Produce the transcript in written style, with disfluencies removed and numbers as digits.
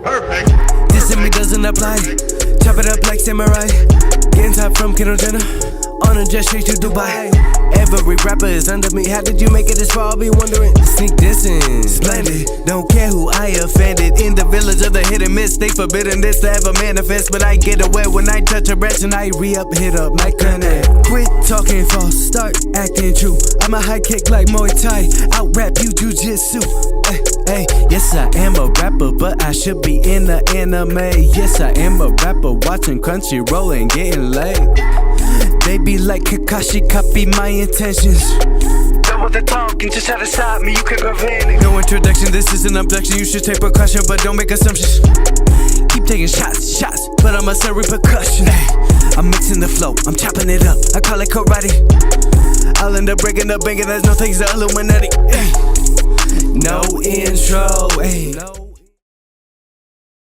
Perfect. This in me doesn't apply. Chop it up like samurai. Getting top from Kendall Jenner. On a jet straight to Dubai. Every rapper is under me. How did you make it this far? I'll be wondering. Sneak distance, splendid. Don't care who I offended. In the village of the hit and miss, they forbidden this to ever manifest. But I get away when I touch a branch and I re-up, hit up my connect. Quit talking false, start acting true. I'm a high kick like Muay Thai. Out rap you jujitsu. Hey, yes I am a rapper, but I should be in the anime. Yes I am a rapper, watching Crunchyroll and getting laid. They be like Kakashi, copy my intentions. Done with the talking, just how to stop me, you can prevent it. No introduction, this is an abduction. You should take precaution, but don't make assumptions. Keep taking shots, but I'm a send repercussion. Hey, I'm mixing the flow, I'm chopping it up, I call it karate. I'll end up breaking the bank and there's no thanks to Illuminati. Hey. No intro, hey.